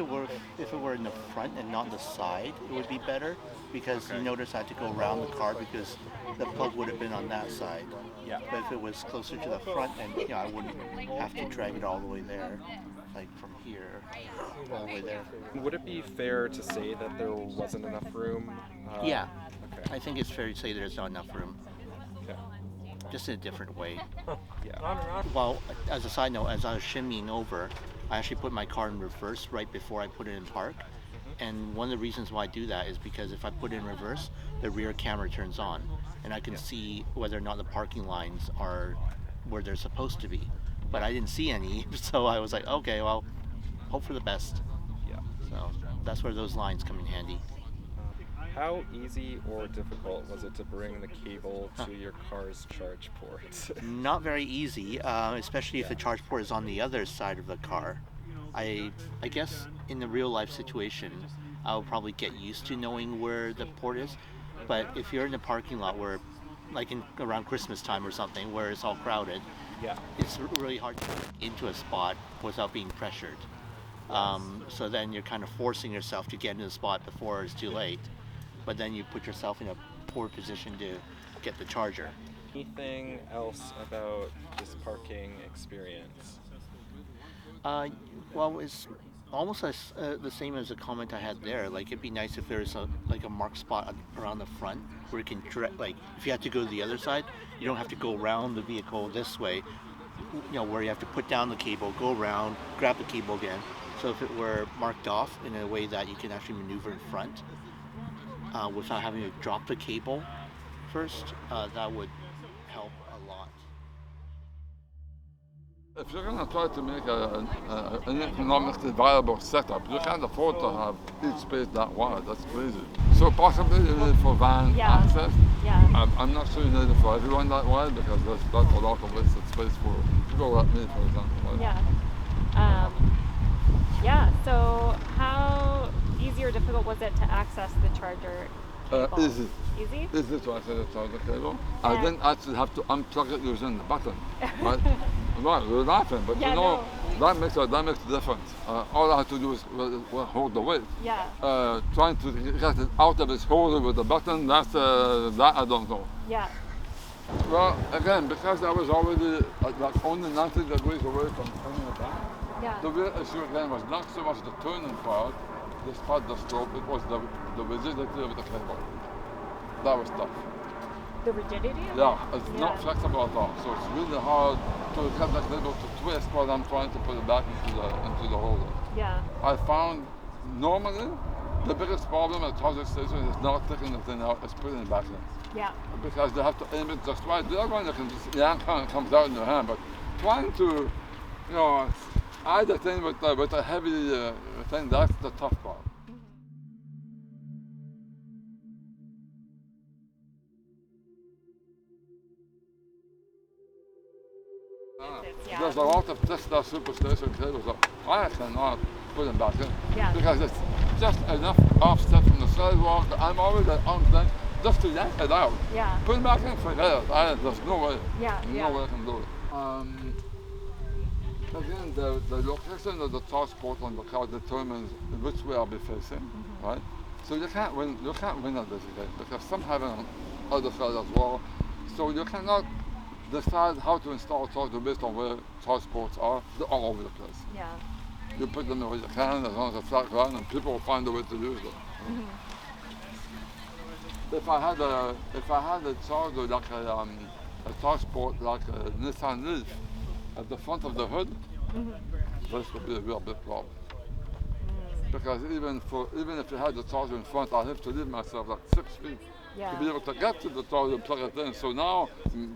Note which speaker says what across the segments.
Speaker 1: think if it were in the front and not the side, it would be better because you notice I had to go around the car because the plug would have been on that side.
Speaker 2: Yeah.
Speaker 1: But if it was closer to the front, and I wouldn't have to drag it all the way there, like from here all the way there.
Speaker 2: Would it be fair to say that there wasn't enough room?
Speaker 1: Yeah.
Speaker 2: Okay.
Speaker 1: I think it's fair to say there's not enough room,
Speaker 2: Okay.
Speaker 1: just in a different way.
Speaker 2: Yeah.
Speaker 1: Well, as a side note, as I was shimmying over, I actually put my car in reverse right before I put it in park. And one of the reasons why I do that is because if I put it in reverse, the rear camera turns on and I can see whether or not the parking lines are where they're supposed to be. But I didn't see any, so I was like, okay, well, hope for the best.
Speaker 2: Yeah.
Speaker 1: So that's where those lines come in handy.
Speaker 2: How easy or difficult was it to bring the cable to your car's charge port?
Speaker 1: Not very easy, especially if the charge port is on the other side of the car. I guess in the real life situation, I'll probably get used to knowing where the port is. But if you're in a parking lot where, like around Christmas time or something, where it's all crowded,
Speaker 2: Yeah.
Speaker 1: it's really hard to get into a spot without being pressured. So then you're kind of forcing yourself to get into the spot before it's too late. But then you put yourself in a poor position to get the charger.
Speaker 2: Anything else about this parking experience?
Speaker 1: Well, it's almost the same as the comment I had there. Like, it'd be nice if there's a marked spot around the front where you can like, if you have to go to the other side, you don't have to go around the vehicle this way. Where you have to put down the cable, go around, grab the cable again. So if it were marked off in a way that you can actually maneuver in front without having to drop the cable first, that would help a lot.
Speaker 3: If you're going to try to make an economically viable setup, you can't afford to have each space that wide. That's crazy. So possibly you need it for van access.
Speaker 4: Yeah.
Speaker 3: I'm not sure you need it for everyone that wide because that's a lot of wasted space for people like me, for example. Right?
Speaker 4: Yeah. So how easy or difficult was it to access the charger cable?
Speaker 3: Easy.
Speaker 4: Easy?
Speaker 3: Easy to access the charger cable. I didn't actually have to unplug it using the button. Right? Right, we're laughing, but that makes a difference. All I have to do is hold the weight.
Speaker 4: Yeah.
Speaker 3: Trying to get it out of its holder with the button, that I don't know.
Speaker 4: Yeah.
Speaker 3: Well, again, because I was already like only 90 degrees away from turning it back, the real issue again was not so much the turning part, despite the stroke, it was the rigidity of the cable. That was tough.
Speaker 4: The rigidity?
Speaker 3: Yeah, it's not flexible at all. So it's really hard to get the cable to twist while I'm trying to put it back into the holder.
Speaker 4: Yeah.
Speaker 3: I found normally the biggest problem at charging stations is not taking the thing out, it's putting it back in.
Speaker 4: Yeah.
Speaker 3: Because they have to aim it just right. The other one you can just yank and it comes out in your hand, but trying to, add the thing with a heavy thing, that's the tough part. There's a lot of Tesla Superstation cables that I cannot put them back in because it's just enough offset from the sidewalk that I'm already at arm's length just to yank it out.
Speaker 4: Yeah.
Speaker 3: Put them back in, forget it. There's no way.
Speaker 4: No
Speaker 3: way I can do it. Again, the location of the charge port on the car determines which way I'll be facing, right? So you can't win at this game because some have it on the other side as well. So you cannot decide how to install a charger based on where charge ports are. They're all over the place.
Speaker 4: Yeah.
Speaker 3: You put them where you can as long as it's flat ground and people will find a way to use them. If I had a charger like a charge port like a Nissan Leaf at the front of the hood, this would be a real big problem. Because even if you had the charger in front, I'd have to leave myself like 6 feet to be able to get to the charger and plug it in. So now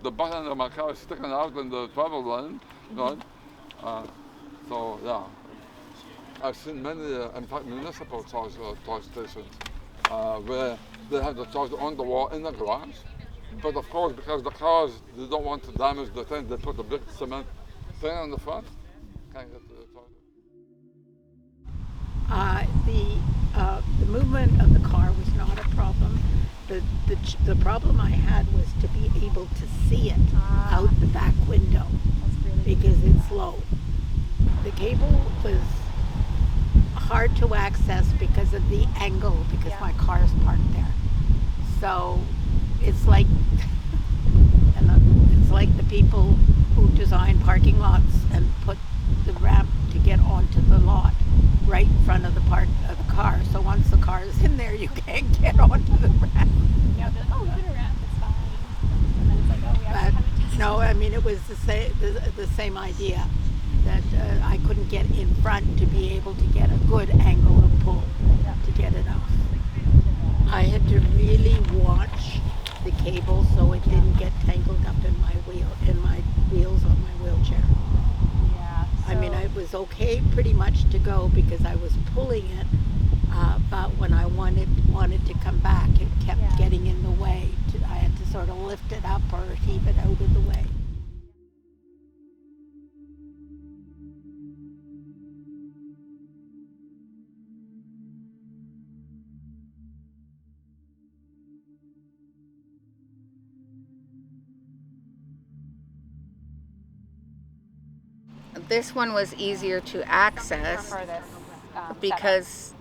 Speaker 3: the button of my car is sticking out in the travel lane, right? So yeah, I've seen many, in fact, municipal charge stations where they have the charger on the wall in the garage. But of course, because the cars, they don't want to damage the thing, they put a big cement thing on the front. Can't get to the charger.
Speaker 5: The movement of the car was not a problem. The problem I had was to be able to see it out the back window because it's low. The cable was hard to access because of the angle, because my car is parked there. So it's like, it's like the people who design parking lots and put the ramp to get onto the lot right in front of the car. So once the car is in there, you can't get onto the ramp.
Speaker 4: Yeah, be like, oh, we put a ramp, it's fine. And then it's like, oh, we actually haven't tested.
Speaker 5: No, I mean, it was the same idea, that I couldn't get in front to be able to get a good angle of pull to get it off. I had to really watch the cable so it didn't get tangled up in my wheels on my wheelchair.
Speaker 4: Yeah.
Speaker 5: I mean, it was okay pretty much to go because I was pulling it, but when I wanted to come back, it kept getting in the way. I had to sort of lift it up or heave it out of the way.
Speaker 6: This one was easier to access
Speaker 4: For this
Speaker 6: because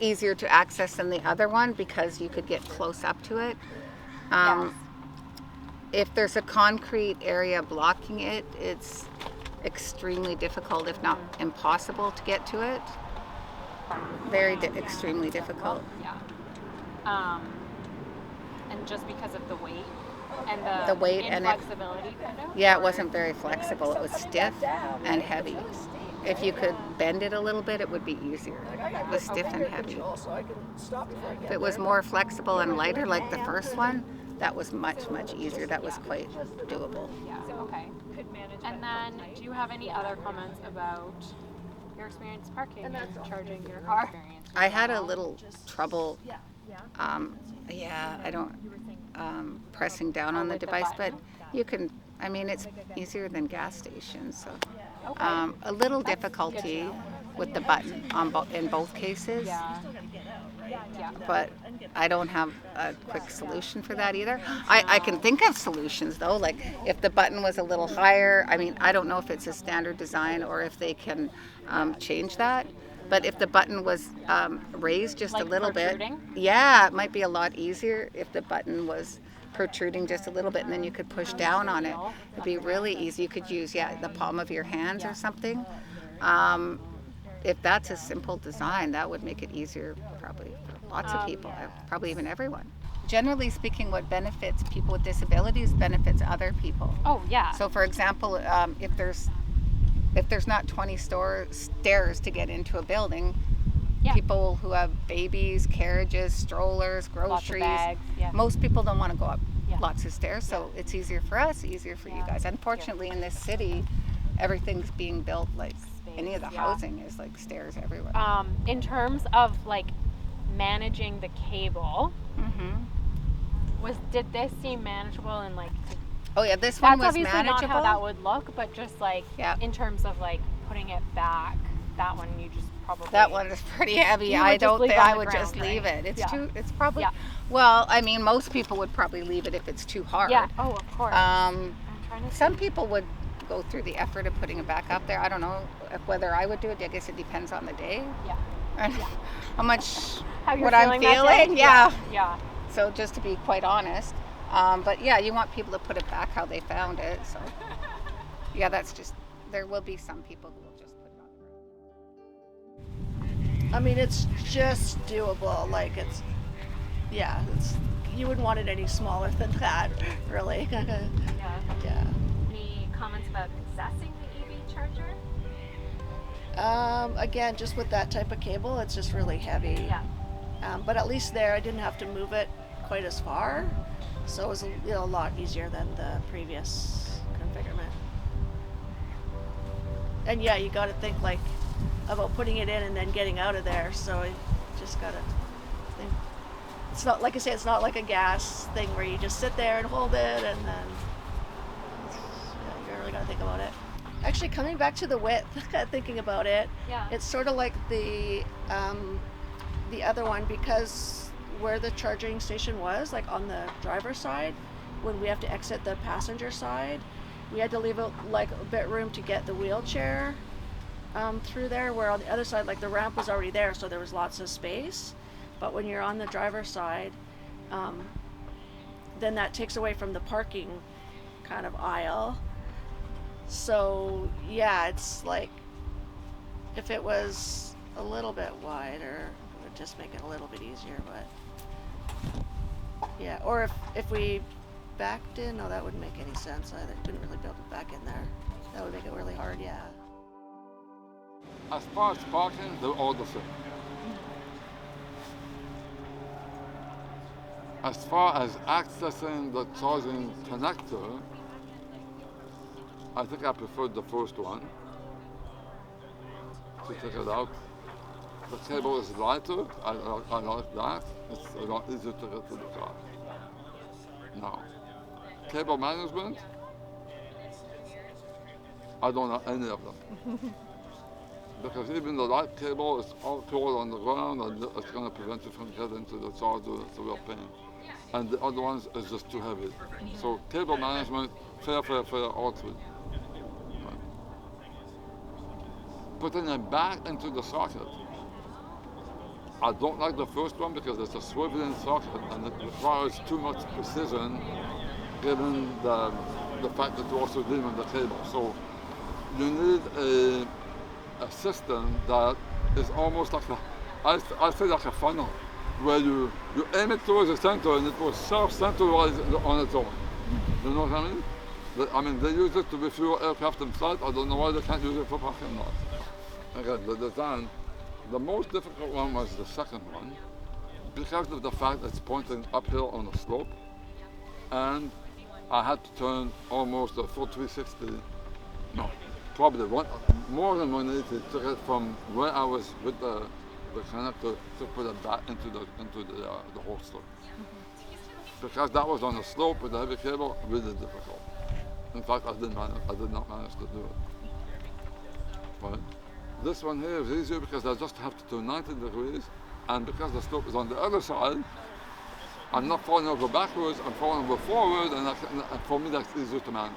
Speaker 6: easier to access than the other one because you could get close up to it. If there's a concrete area blocking it, it's extremely difficult, if not impossible, to get to it. Very extremely difficult.
Speaker 4: Yeah. And just because of the weight and
Speaker 6: The weight and it-
Speaker 4: inflexibility, kind of?
Speaker 6: Yeah, it wasn't very flexible. It was stiff and heavy. If you could bend it a little bit, it would be easier. It was stiff and heavy. If it was more flexible and lighter like the first one, that was much, much easier. That was quite doable.
Speaker 4: Yeah, okay. And then, do you have any other comments about your experience parking and charging your car?
Speaker 6: I had a little trouble, pressing down on the
Speaker 4: with the
Speaker 6: device, but
Speaker 4: button?
Speaker 6: you can, I mean, it's easier than gas stations. So a little difficulty with the button in both cases,
Speaker 4: Yeah.
Speaker 6: but I don't have a quick solution for that either. I can think of solutions though, like if the button was a little higher, I mean, I don't know if it's a standard design or if they can change that. But if the button was raised just
Speaker 4: Like
Speaker 6: a little
Speaker 4: protruding?
Speaker 6: bit, yeah, it might be a lot easier if the button was protruding just a little bit and then you could push down on it. It'd be really easy. You could use, the palm of your hands or something. If that's a simple design, that would make it easier probably for lots of people, probably even everyone. Generally speaking, what benefits people with disabilities benefits other people.
Speaker 4: Oh, yeah.
Speaker 6: So for example, if there's not 20 stairs to get into a building, people who have babies, carriages, strollers, groceries,
Speaker 4: bags,
Speaker 6: most people don't want to go up lots of stairs, so it's easier for us, easier for you guys. Unfortunately, in this city, everything's being built like any of the housing is like stairs everywhere.
Speaker 4: In terms of like managing the cable, did this seem manageable and like?
Speaker 6: Oh yeah, this one
Speaker 4: That's
Speaker 6: was
Speaker 4: obviously
Speaker 6: manageable.
Speaker 4: not how that would look, but just like in terms of like putting it back, that one you just probably.
Speaker 6: That one is pretty heavy.
Speaker 4: You would
Speaker 6: I
Speaker 4: just
Speaker 6: don't
Speaker 4: leave
Speaker 6: think
Speaker 4: it on
Speaker 6: I
Speaker 4: the
Speaker 6: would just
Speaker 4: ground,
Speaker 6: leave
Speaker 4: right?
Speaker 6: it. It's
Speaker 4: Yeah.
Speaker 6: too. It's probably.
Speaker 4: Yeah.
Speaker 6: Well, I mean, most people would probably leave it if it's too hard.
Speaker 4: Yeah. Oh, of course. I'm trying to
Speaker 6: Some people would go through the effort of putting it back up there. I don't know whether I would do it. I guess it depends on the day.
Speaker 4: Yeah.
Speaker 6: And how much
Speaker 4: How you're
Speaker 6: what I'm
Speaker 4: feeling that day?
Speaker 6: feeling. Yeah.
Speaker 4: Yeah.
Speaker 6: So just to be quite honest, but yeah, you want people to put it back how they found it. So yeah, that's just. There will be some people who will just put it on.
Speaker 7: I mean, it's just doable. Like it's you wouldn't want it any smaller than that, really. Yeah.
Speaker 4: Any comments about accessing the EV charger?
Speaker 7: Again, just with that type of cable, it's just really heavy.
Speaker 4: Yeah.
Speaker 7: But at least there, I didn't have to move it quite as far, so it was a lot easier than the previous configuration. And yeah, you got to think like about putting it in and then getting out of there. So you just got to think. It's not like I say, it's not like a gas thing where you just sit there and hold it and then you really got to think about it. Actually, coming back to the width, thinking about it, it's sort of like the other one, because where the charging station was, like on the driver's side, when we have to exit the passenger side, we had to leave like a bit room to get the wheelchair through there, where on the other side, like the ramp was already there, so there was lots of space. But when you're on the driver's side, then that takes away from the parking kind of aisle. So yeah, it's like if it was a little bit wider, it would just make it a little bit easier. But yeah, or if we backed in, no, that wouldn't make any sense either. Couldn't really build it back in there. That would make it really hard, yeah.
Speaker 3: As far as parking, they're all the same. As far as accessing the charging connector, I think I preferred the first one. To take it out. The cable is lighter, I like that. It's a lot easier to get to the car. Now, cable management, I don't know any of them. Because even the light cable is all cold on the ground and it's going to prevent you from getting to the charger. It's a real pain. And the other ones is just too heavy. So cable management, fair, all three. Right. Putting it back into the socket. I don't like the first one because it's a swiveling socket and it requires too much precision given the fact that you're also dealing with the cable. So you need a system that is almost like I say like a funnel, where you aim it towards the center and it will self-centralize on its own. You know what I mean? I mean, they use it to refuel aircraft inside. I don't know why they can't use it for parking lots. Again, the design, the most difficult one was the second one, because of the fact it's pointing uphill on a slope, and I had to turn almost a full 360, no, probably more than 180 to get from where I was with the connector to put it back into the whole slope. Because that was on a slope with a heavy cable, really difficult. In fact, I did not manage to do it. But this one here is easier because I just have to turn 90 degrees, and because the slope is on the other side, I'm not falling over backwards, I'm falling over forward, and for me that's easier to manage.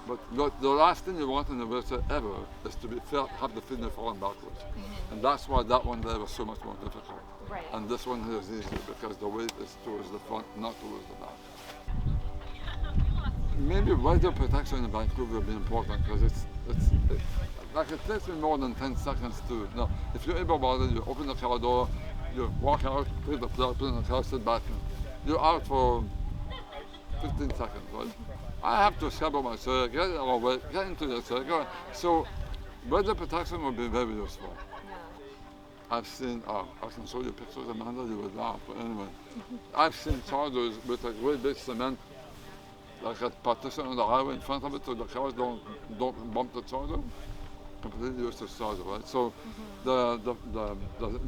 Speaker 3: But the last thing you want in a wheelchair ever is to have the feeling of falling backwards. And that's why that one there was so much more difficult.
Speaker 4: Right.
Speaker 3: And this one here is easier because the weight is towards the front, not towards the back. Maybe weather protection in Vancouver would be important because it's like it takes me more than 10 seconds to, no, if you're able-bodied, you open the car door, you walk out, take the plug, put in the car, sit back, you're out for 15 seconds, right? I have to assemble my chair, get into the chair. So weather protection would be very useful. Yeah. I've seen, I can show you pictures, Amanda, you would laugh, but anyway. I've seen chargers with a great big cement, like a partition on the highway in front of it so the cars don't bump the charger. Completely useless charger, right? So the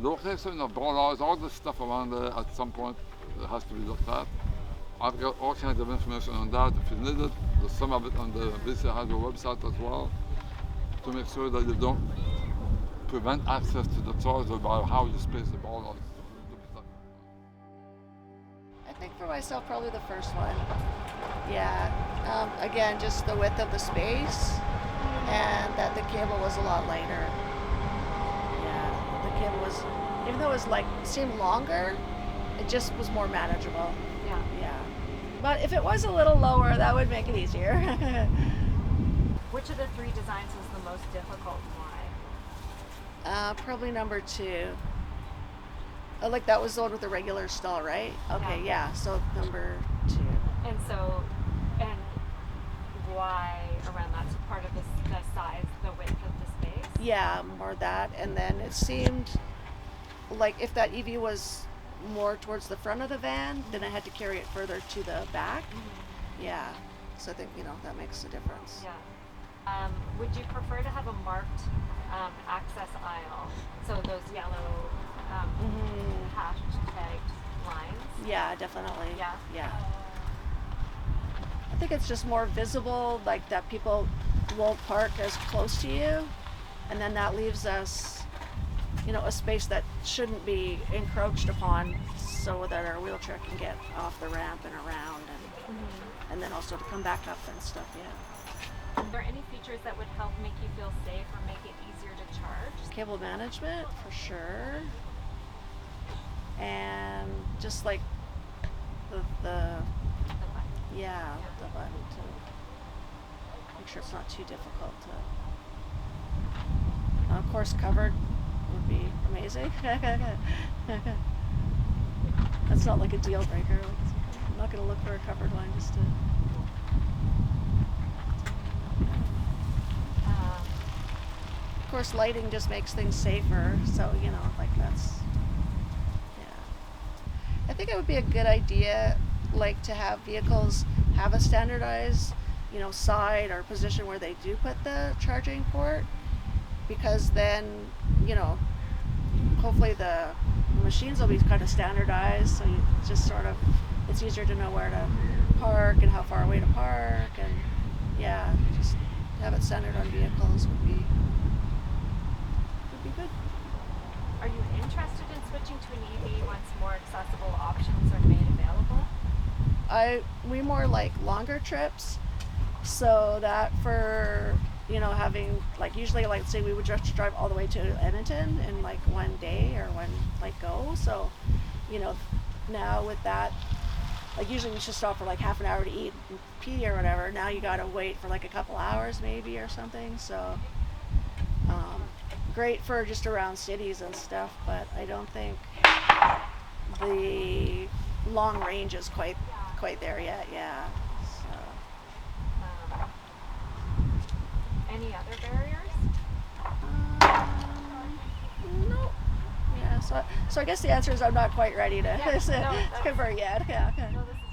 Speaker 3: location of bollards, all this stuff around there at some point it has to be looked at. I've got all kinds of information on that if you need it. There's some of it on the BC Hydro website as well, to make sure that you don't prevent access to the charger by how you space the bollards.
Speaker 7: I think for myself, probably the first one. Yeah, again, just the width of the space and that the cable was a lot lighter. Yeah, the cable was, even though it was seemed longer, it just was more manageable. Yeah. But if it was a little lower, that would make it easier.
Speaker 4: Which of the three designs was the most difficult and why?
Speaker 7: Probably number 2. Like that was the one with the regular stall, right? Okay, yeah. So number 2.
Speaker 4: And why around that's part of the size, the width of the space?
Speaker 7: Yeah, more that. And then it seemed like if that EV was more towards the front of the van, then I had to carry it further to the back. Yeah. So I think, that makes a difference.
Speaker 4: Yeah. Would you prefer to have a marked access aisle? So those yellow hashtagged lines?
Speaker 7: Yeah, definitely.
Speaker 4: Yeah?
Speaker 7: I think it's just more visible, like that people won't park as close to you. And then that leaves us, a space that shouldn't be encroached upon so that our wheelchair can get off the ramp and around and then also to come back up and stuff, yeah.
Speaker 4: Are there any features that would help make you feel safe or make it easier to charge?
Speaker 7: Cable management for sure, and just like the
Speaker 4: The button.
Speaker 7: yeah, the button to make sure it's not too difficult to. Of course, covered would be amazing. That's not like a deal breaker. I'm not going to look for a covered one just to. Of course, lighting just makes things safer. So like that's. Yeah. I think it would be a good idea, like to have vehicles have a standardized, side or position where they do put the charging port, because then, hopefully the machines will be kind of standardized, so just sort of, it's easier to know where to park and how far away to park, and yeah, just have it centered on vehicles would be good.
Speaker 4: Are you interested in switching to an EV once more accessible options are made available?
Speaker 7: We more like longer trips, so that for having like usually like say we would just drive all the way to Edmonton in like one day or one like go, so now with that, like usually we should stop for like half an hour to eat and pee or whatever. Now you gotta wait for like a couple hours maybe or something, so great for just around cities and stuff, but I don't think the long range is quite there yet. Yeah. So.
Speaker 4: Any other barriers?
Speaker 7: No. Yeah. So I guess the answer is I'm not quite ready to
Speaker 4: Yeah, no,
Speaker 7: convert yet. Yeah. Okay.
Speaker 4: No, this is